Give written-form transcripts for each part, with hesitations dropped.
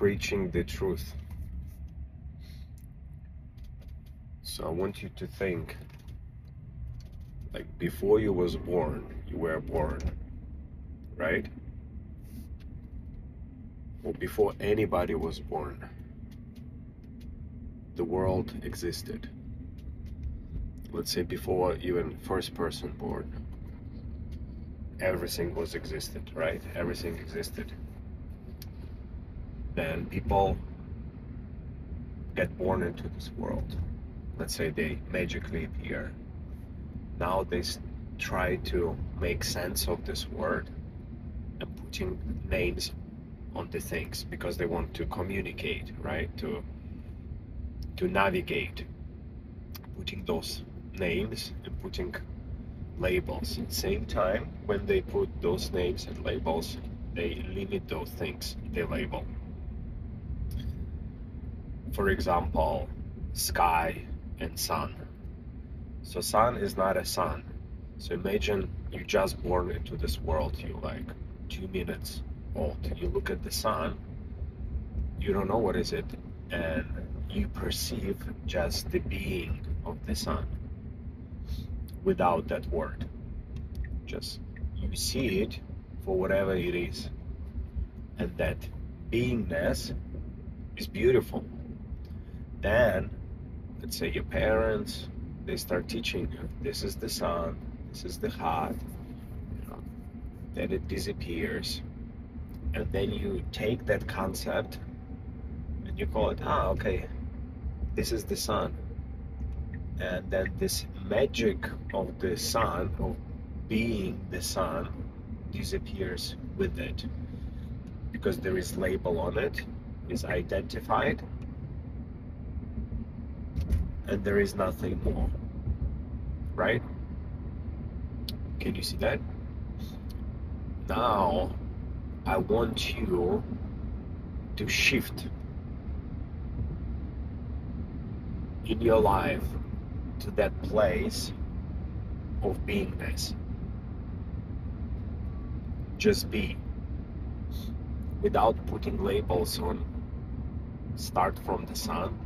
preaching the truth. So I want you to think, like before you was born, you were born, right? Or before anybody was born, the world existed. Let's say before even first person born, everything was existed, right? Everything existed. Then people get born into this world. Let's say they magically appear. Now they try to make sense of this world and putting names on the things because they want to communicate, right? To navigate, putting those names and putting labels. At the same time, when they put those names and labels, they limit those things they label. For example, sky and sun. So sun is not a sun. So imagine you just born into this world, you're like 2 minutes old. You look at the sun, you don't know what is it, and you perceive just the being of the sun without that word. Just you see it for whatever it is. And that beingness is beautiful. Then, let's say your parents, they start teaching you, this is the sun, this is the heart, then it disappears. And then you take that concept and you call it, okay, this is the sun. And then this magic of the sun, of being the sun, disappears with it. Because there is label on it, is identified, and there is nothing more, right? Can you see that? Now, I want you to shift in your life to that place of beingness. Just be, without putting labels on. Start from the sun.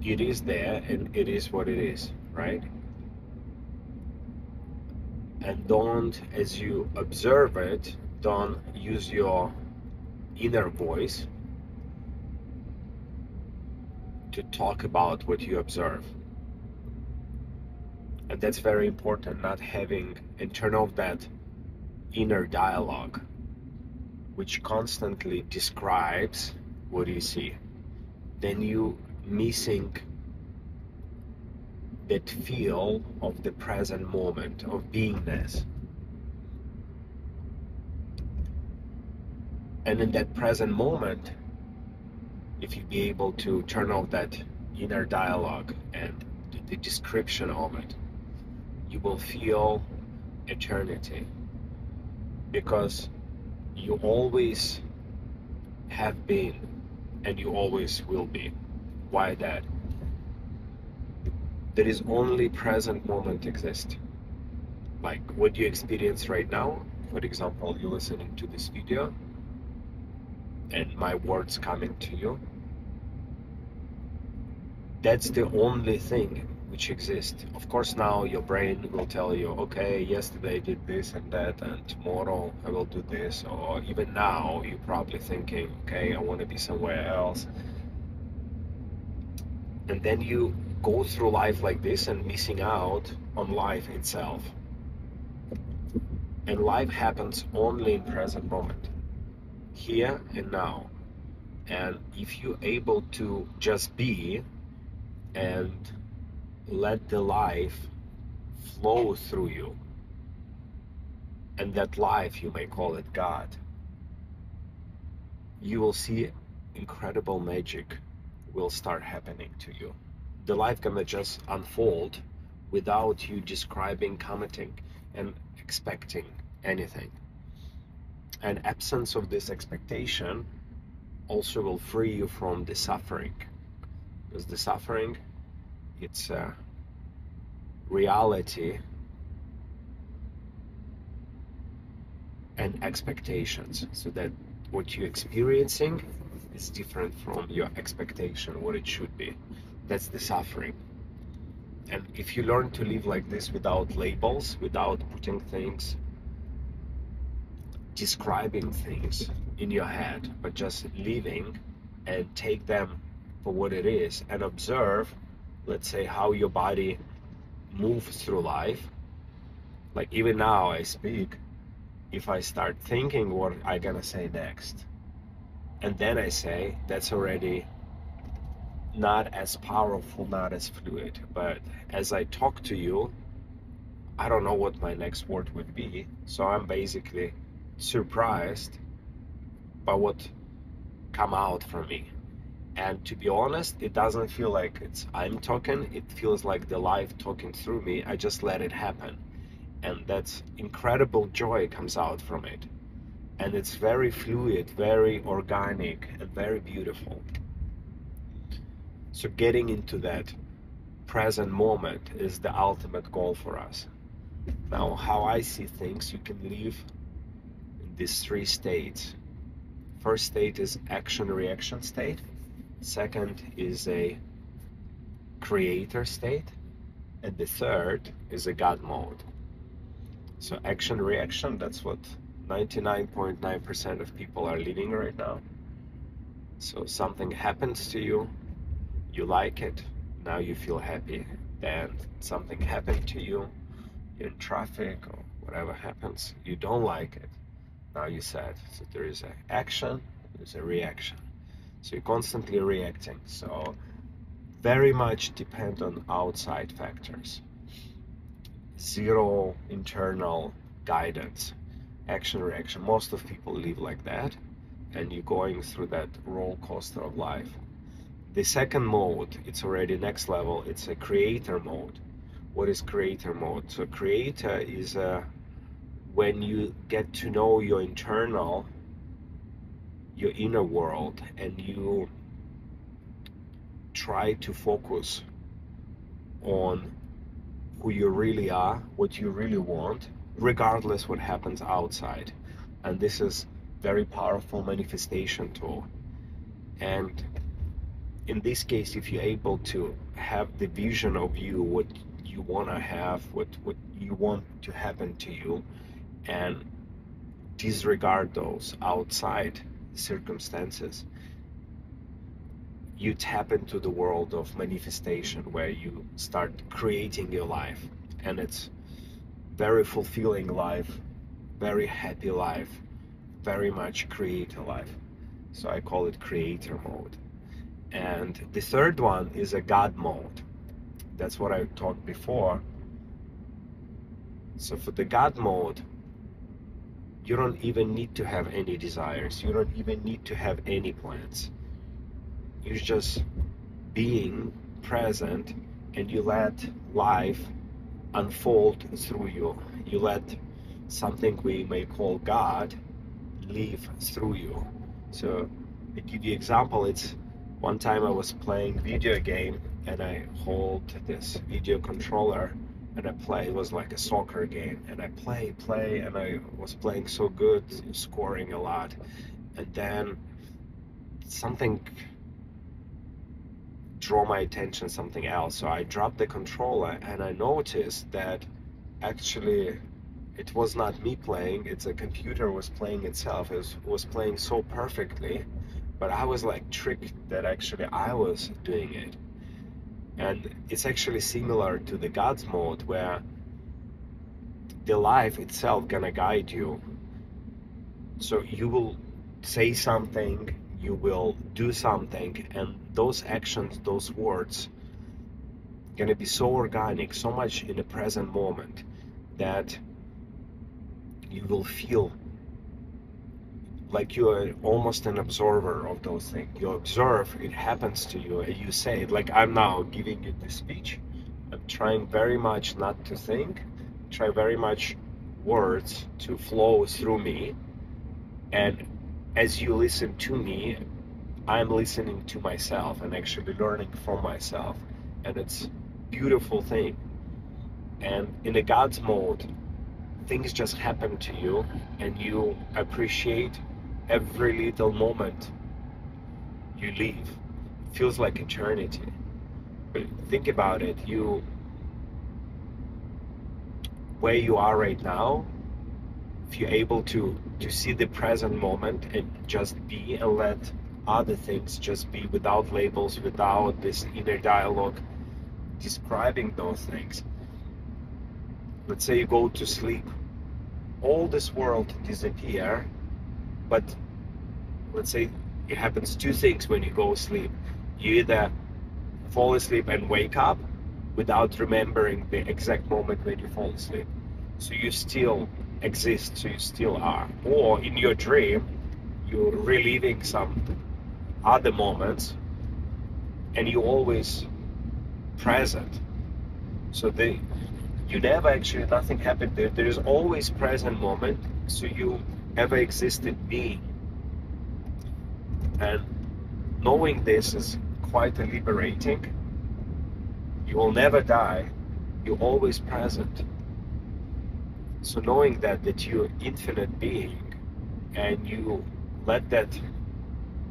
It is there and it is what it is, right? And don't, as you observe it, don't use your inner voice to talk about what you observe. And that's very important, not having, and turn off that inner dialogue, which constantly describes what you see. Then you missing that feel of the present moment, of beingness. And in that present moment, if you be able to turn off that inner dialogue and the description of it, you will feel eternity, because you always have been and you always will be. Why that? There is only present moment exist. Like what you experience right now, for example, you're listening to this video and my words coming to you, that's the only thing which exists. Of course, now your brain will tell you, okay, yesterday I did this and that, and tomorrow I will do this, or even now you're probably thinking, okay, I want to be somewhere else. And then you go through life like this and missing out on life itself. And life happens only in present moment, here and now. And if you're able to just be and let the life flow through you, and that life, you may call it God, you will see incredible magic will start happening to you. The life gonna just unfold without you describing, commenting, and expecting anything. And absence of this expectation also will free you from the suffering, because the suffering, it's a reality and expectations. So that what you're experiencing is different from your expectation, what it should be. That's the suffering. And if you learn to live like this without labels, without putting things, describing things in your head, but just living and take them for what it is and observe, let's say, how your body moves through life. Like even now I speak, if I start thinking what I'm gonna say next, and then I say, that's already not as powerful, not as fluid. But as I talk to you, I don't know what my next word would be. So I'm basically surprised by what come out from me. And to be honest, it doesn't feel like it's I'm talking, it feels like the life talking through me. I just let it happen. And that's incredible joy comes out from it. And it's very fluid, very organic, and very beautiful. So getting into that present moment is the ultimate goal for us. Now, how I see things, you can live in these three states. First state is action-reaction state. Second is a creator state. And the third is a God mode. So action-reaction, that's what 99.9% of people are living right now. So something happens to you, you like it, now you feel happy. Then something happened to you, you're in traffic or whatever happens, you don't like it, now you're sad. So there is an action, there's a reaction. So you're constantly reacting. So very much depend on outside factors. Zero internal guidance. Action, reaction. Most of people live like that, and you're going through that roller coaster of life. The second mode, it's already next level, it's a creator mode. What is creator mode? So creator is when you get to know your inner world, and you try to focus on who you really are, what you really want, regardless what happens outside. And this is very powerful manifestation tool. And in this case, if you're able to have the vision of you, what you want to have, what you want to happen to you, and disregard those outside circumstances, you tap into the world of manifestation, where you start creating your life. And it's very fulfilling life, very happy life, very much creator life. So I call it creator mode. And the third one is a God mode. That's what I talked before. So for the God mode, you don't even need to have any desires. You don't even need to have any plans. You're just being present, and you let life unfold through you. You let something we may call God live through you. So to give you an example, it's one time I was playing video game, and I hold this video controller and I play. It was like a soccer game, and I play, and I was playing so good, scoring a lot, and then something draw my attention, something else. So I dropped the controller, and I noticed that actually it was not me playing, it's a computer was playing itself. It was playing so perfectly, but I was like tricked that actually I was doing it. And it's actually similar to the God's mode, where the life itself gonna guide you. So you will say something, you will do something, and those actions, those words, gonna be so organic, so much in the present moment, that you will feel like you are almost an observer of those things. You observe, it happens to you, and you say it. Like I'm now giving you this speech. I'm trying very much not to think, try very much words to flow through me, and as you listen to me, I'm listening to myself and actually learning from myself, and it's a beautiful thing. And in the God's mode, things just happen to you, and you appreciate every little moment you leave feels like eternity. But think about it, where you are right now, if you're able to see the present moment and just be and let other things just be without labels, without this inner dialogue describing those things. Let's say you go to sleep, all this world disappear, but let's say it happens two things when you go sleep. You either fall asleep and wake up without remembering the exact moment when you fall asleep, so you still exist, so you still are, or in your dream you're reliving some other moments and you're always present. So you never actually, nothing happened there. There is always present moment, so you ever existed being. And knowing this is quite liberating. You will never die, you're always present. So knowing that you're infinite being, and you let that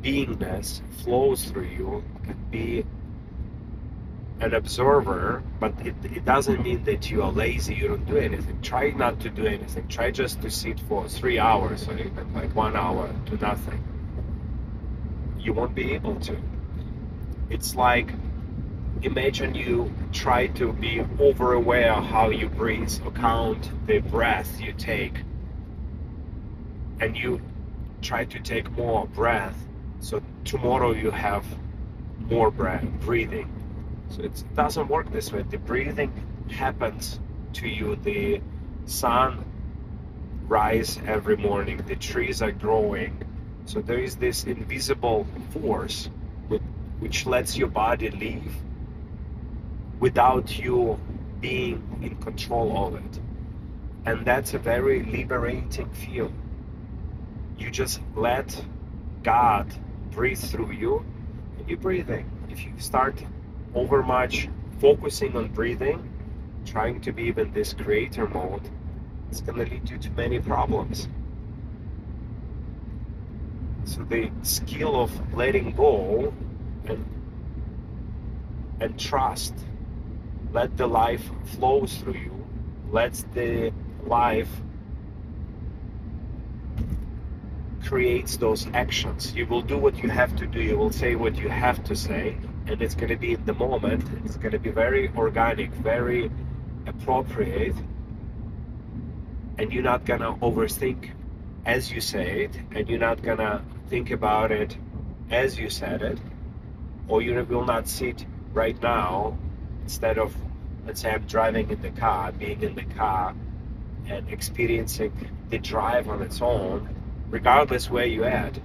beingness flows through you, can be an observer, but it doesn't mean that you are lazy, you don't do anything. Try not to do anything. Try just to sit for 3 hours or even like 1 hour, do nothing. You won't be able to. It's like, imagine you try to be over aware how you breathe or count the breath you take, and you try to take more breath, so tomorrow you have more breathing. So it doesn't work this way. The breathing happens to you. The sun rises every morning, the trees are growing, so there is this invisible force which lets your body live without you being in control of it. And that's a very liberating feeling. You just let God breathe through you, and you're breathing. If you start overmuch focusing on breathing, trying to be in this creator mode, it's going to lead you to many problems. So the skill of letting go and trust, let the life flow through you, let the life creates those actions. You will do what you have to do, you will say what you have to say, and it's going to be in the moment, it's going to be very organic, very appropriate, and you're not going to overthink as you say it, and you're not going to think about it as you said it, or you will not sit right now, instead of, let's say I'm driving in the car, being in the car and experiencing the drive on its own, regardless where you're at,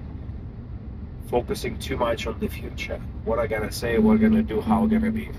focusing too much on the future. What I'm gonna say, what I'm gonna do, how I'm gonna live.